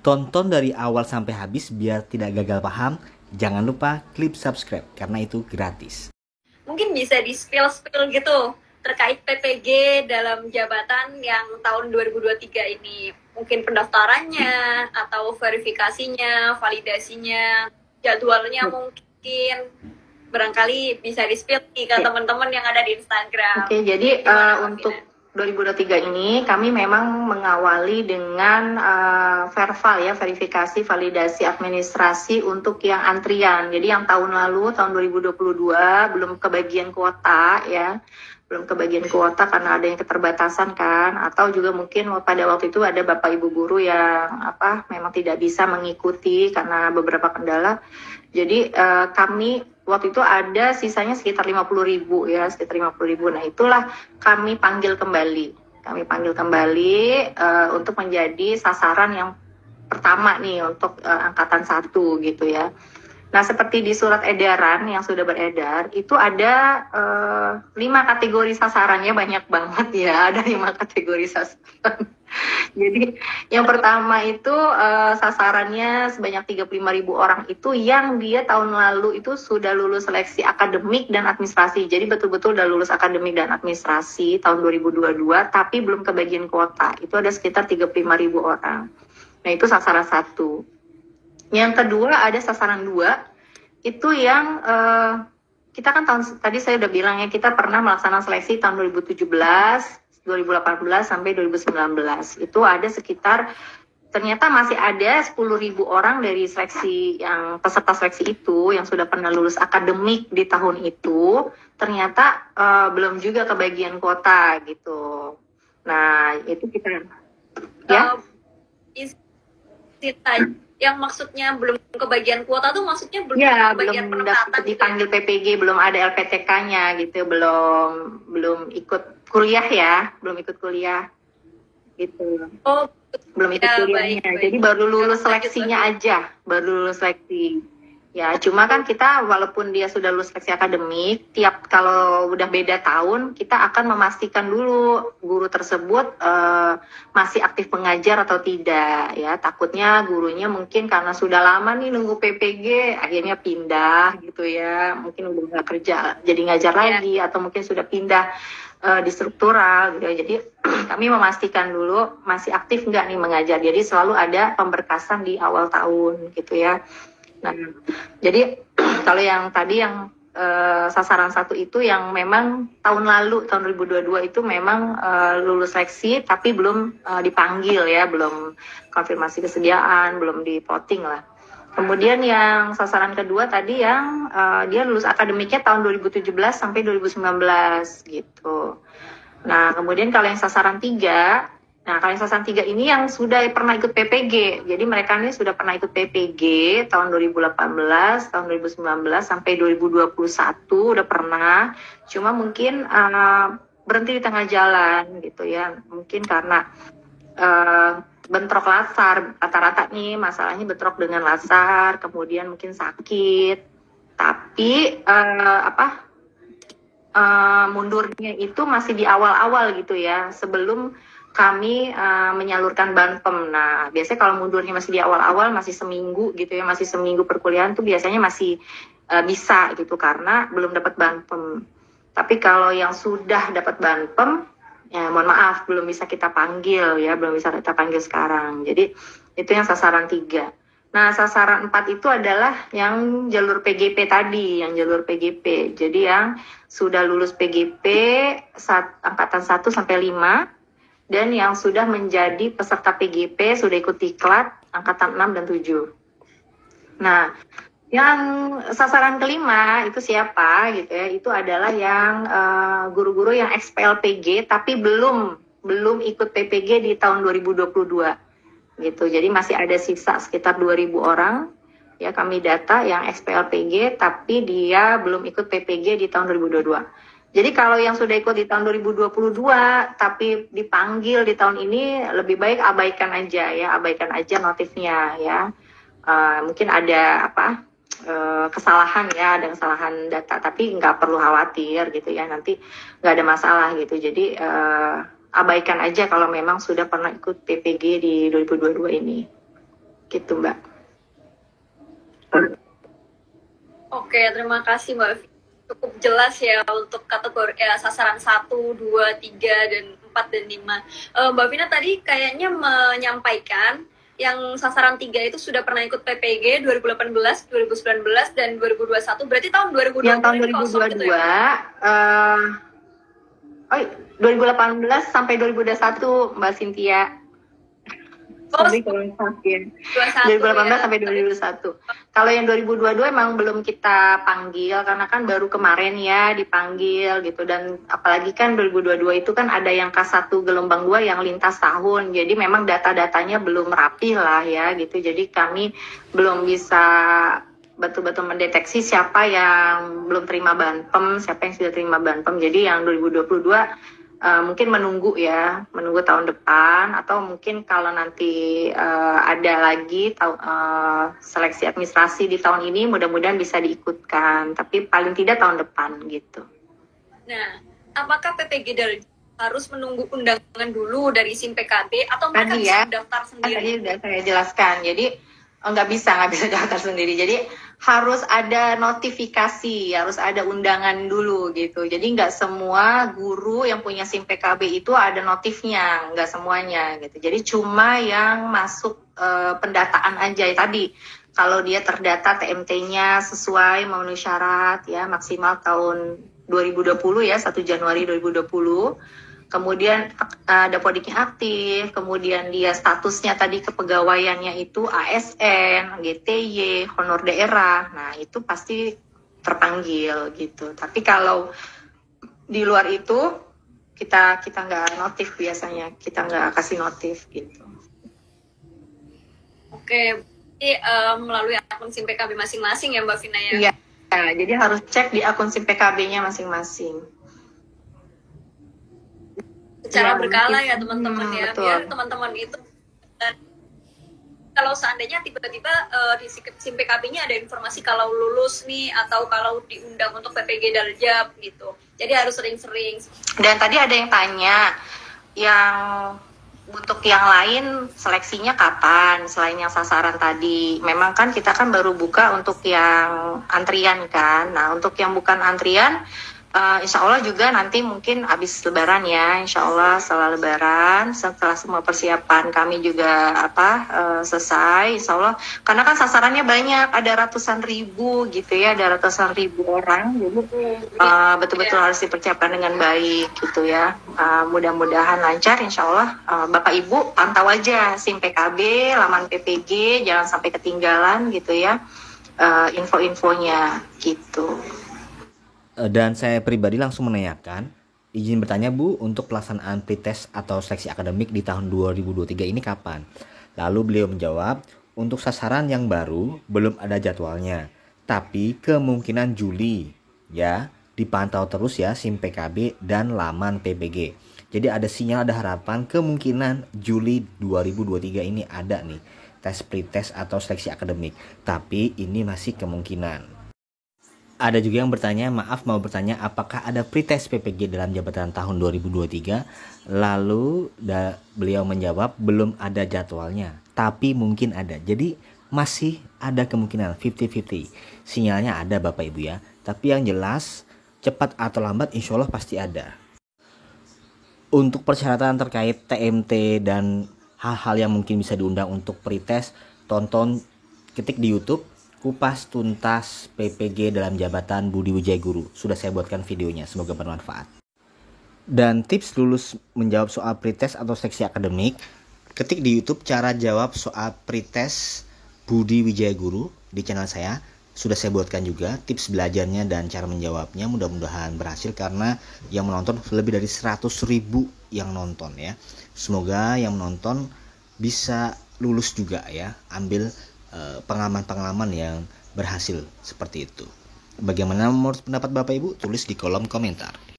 Tonton dari awal sampai habis biar tidak gagal paham. Jangan lupa klik subscribe karena itu gratis. Mungkin bisa di-spill gitu terkait PPG dalam jabatan yang tahun 2023 ini. Mungkin pendaftarannya, atau verifikasinya, validasinya, jadwalnya mungkin. Barangkali bisa di-spill ke teman-teman yang ada di Instagram. Oke, jadi untuk 2023 ini kami memang mengawali dengan verval ya, verifikasi validasi administrasi untuk yang antrian. Jadi yang tahun lalu, tahun 2022 belum kebagian kuota ya. Belum kebagian kuota karena ada yang keterbatasan kan, atau juga mungkin pada waktu itu ada Bapak Ibu guru yang memang tidak bisa mengikuti karena beberapa kendala. Jadi kami waktu itu ada sisanya sekitar 50.000 ya, sekitar 50.000. Nah itulah kami panggil kembali. Untuk menjadi sasaran yang pertama nih untuk angkatan 1 gitu ya. Nah seperti di surat edaran yang sudah beredar, itu ada 5 kategori sasarannya, banyak banget ya, ada 5 kategori sasaran. Jadi yang pertama itu sasarannya sebanyak 35.000 orang itu yang dia tahun lalu itu sudah lulus seleksi akademik dan administrasi. Jadi betul-betul udah lulus akademik dan administrasi tahun 2022 tapi belum kebagian kuota. Itu ada sekitar 35.000 orang. Nah itu sasaran 1. Yang kedua ada sasaran 2. Itu yang kita kan tadi saya udah bilang ya, kita pernah melaksanakan seleksi tahun 2017, 2018 sampai 2019. Itu ada sekitar, ternyata masih ada 10.000 orang dari seleksi yang peserta seleksi itu yang sudah pernah lulus akademik di tahun itu, ternyata belum juga kebagian kuota gitu. Nah itu kita ya. Yang maksudnya belum kebagian kuota tuh maksudnya belum kebagian penempatan dipanggil PPG, belum ada LPTK-nya gitu, belum ikut kuliah ya, belum ikut kuliah gitu. Oh, belum ikut kuliahnya. Baik. Jadi baru lulus seleksinya aja, baru lulus seleksi. Ya, cuma kan kita walaupun dia sudah lulus seleksi akademik, kalau udah beda tahun, kita akan memastikan dulu guru tersebut masih aktif mengajar atau tidak ya. Takutnya gurunya mungkin karena sudah lama nih nunggu PPG, akhirnya pindah gitu ya. Mungkin udah nggak kerja, jadi ngajar lagi, atau mungkin sudah pindah di struktural gitu. Jadi kami memastikan dulu masih aktif nggak nih mengajar. Jadi selalu ada pemberkasan di awal tahun gitu ya. Nah, jadi kalau yang tadi yang sasaran 1 itu yang memang tahun lalu, tahun 2022 itu memang lulus seleksi tapi belum dipanggil ya, belum konfirmasi kesediaan, belum di voting lah. Kemudian yang sasaran kedua tadi yang dia lulus akademiknya tahun 2017 sampai 2019 gitu. Nah, kemudian kalau yang sasaran 3, kalau yang sasaran 3 ini yang sudah pernah ikut PPG. Jadi mereka ini sudah pernah ikut PPG tahun 2018, tahun 2019 sampai 2021 udah pernah. Cuma mungkin berhenti di tengah jalan gitu ya. Mungkin karena bentrok lasar, rata-rata nih masalahnya bentrok dengan lasar, kemudian mungkin sakit. Tapi mundurnya itu masih di awal-awal gitu ya, sebelum kami menyalurkan Banpem. Nah, biasanya kalau mundurnya masih di awal-awal, masih seminggu gitu ya, masih seminggu perkuliahan tuh biasanya masih bisa gitu karena belum dapat Banpem. Tapi kalau yang sudah dapat Banpem, ya mohon maaf belum bisa kita panggil ya, belum bisa kita panggil sekarang. Jadi itu yang sasaran 3. Nah, sasaran 4 itu adalah yang jalur PGP tadi, yang jalur PGP. Jadi yang sudah lulus PGP angkatan 1 sampai 5. Dan yang sudah menjadi peserta PGP, sudah ikut diklat angkatan 6 dan 7. Nah, yang sasaran kelima itu siapa gitu ya? Itu adalah yang guru-guru yang XPLPG tapi belum ikut PPG di tahun 2022 gitu. Jadi masih ada sisa sekitar 2.000 orang ya, kami data yang XPLPG tapi dia belum ikut PPG di tahun 2022. Jadi kalau yang sudah ikut di tahun 2022 tapi dipanggil di tahun ini, lebih baik abaikan aja ya, abaikan aja notifnya ya. Mungkin ada kesalahan ya, ada kesalahan data, tapi nggak perlu khawatir gitu ya, nanti nggak ada masalah gitu. Jadi abaikan aja kalau memang sudah pernah ikut PPG di 2022 ini. gitu Mbak. Oke, terima kasih Mbak Vina. Cukup jelas ya untuk kategori sasaran 1, 2, 3, dan 4 dan 5. Mbak Vina tadi kayaknya menyampaikan yang sasaran 3 itu sudah pernah ikut PPG 2018, 2019, dan 2021. Berarti tahun 2020 Yang tahun ini kosong 2022, gitu ya? 2018 sampai 2021 Mbak Cynthia. Sorry kalau sakit. 2018 sampai 2021. Kalau yang 2022 emang belum kita panggil karena kan baru kemarin ya dipanggil gitu, dan apalagi kan 2022 itu kan ada yang K1 gelombang 2 yang lintas tahun. Jadi memang data-datanya belum rapi lah ya gitu. Jadi kami belum bisa betul-betul mendeteksi siapa yang belum terima Banpem, siapa yang sudah terima Banpem. Jadi yang 2022 mungkin menunggu tahun depan, atau mungkin kalau nanti ada lagi seleksi administrasi di tahun ini, mudah-mudahan bisa diikutkan, tapi paling tidak tahun depan gitu. Nah, apakah PPG harus menunggu undangan dulu dari SIM PKB atau mereka bisa daftar sendiri? Tadi sudah saya jelaskan, jadi nggak bisa daftar sendiri. Jadi harus ada notifikasi, harus ada undangan dulu gitu. Jadi nggak semua guru yang punya SIM PKB itu ada notifnya, nggak semuanya gitu. Jadi cuma yang masuk pendataan aja tadi. Kalau dia terdata TMT-nya sesuai memenuhi syarat ya, maksimal tahun 2020 ya, 1 Januari 2020. Kemudian Dapodiknya aktif, kemudian dia statusnya tadi kepegawaiannya itu ASN, GTY, honor daerah, nah itu pasti terpanggil gitu. Tapi kalau di luar itu kita nggak notif, biasanya kita nggak kasih notif gitu. Oke, jadi melalui akun SIM PKB masing-masing ya Mbak Vina ya? Iya, jadi harus cek di akun SIM PKB-nya masing-masing. Secara berkala ya teman-teman ya, betul. Biar teman-teman itu, dan kalau seandainya tiba-tiba di SIM PKB-nya ada informasi kalau lulus nih atau kalau diundang untuk PPG Daljab gitu, jadi harus sering-sering. Dan tadi ada yang tanya, yang untuk yang lain seleksinya kapan selain yang sasaran tadi? Memang kan kita kan baru buka untuk yang antrian kan. Nah untuk yang bukan antrian, insya Allah juga nanti mungkin habis lebaran ya, insya Allah setelah lebaran, setelah semua persiapan kami juga selesai, insya Allah, karena kan sasarannya banyak, ada ratusan ribu gitu ya, ada ratusan ribu orang, jadi betul-betul harus dipersiapkan dengan baik gitu ya. Mudah-mudahan lancar, insya Allah. Bapak Ibu pantau aja SIM PKB, laman PPG, jangan sampai ketinggalan gitu ya, info-infonya gitu. Dan saya pribadi langsung menanyakan, izin bertanya Bu, untuk pelaksanaan pretest atau seleksi akademik di tahun 2023 ini kapan? Lalu beliau menjawab, untuk sasaran yang baru belum ada jadwalnya, tapi kemungkinan Juli ya, dipantau terus ya SIM PKB dan laman PPG. Jadi ada sinyal, ada harapan kemungkinan Juli 2023 ini ada nih tes pretest atau seleksi akademik, tapi ini masih kemungkinan. Ada juga yang bertanya, mau bertanya apakah ada pretest PPG dalam jabatan tahun 2023? Lalu beliau menjawab belum ada jadwalnya, tapi mungkin ada. Jadi masih ada kemungkinan 50-50. Sinyalnya ada Bapak Ibu ya. Tapi yang jelas cepat atau lambat insya Allah pasti ada. Untuk persyaratan terkait TMT dan hal-hal yang mungkin bisa diundang untuk pretest, ketik di YouTube Kupas Tuntas PPG dalam jabatan Budi Wijaya Guru. Sudah saya buatkan videonya, semoga bermanfaat. Dan tips lulus menjawab soal pretest atau seleksi akademik, ketik di YouTube cara jawab soal pretest Budi Wijaya Guru di channel saya. Sudah saya buatkan juga tips belajarnya dan cara menjawabnya. Mudah-mudahan berhasil karena yang menonton lebih dari 100.000 yang nonton ya. Semoga yang menonton bisa lulus juga ya, ambil pengalaman-pengalaman yang berhasil seperti itu. Bagaimana menurut pendapat Bapak Ibu? Tulis di kolom komentar.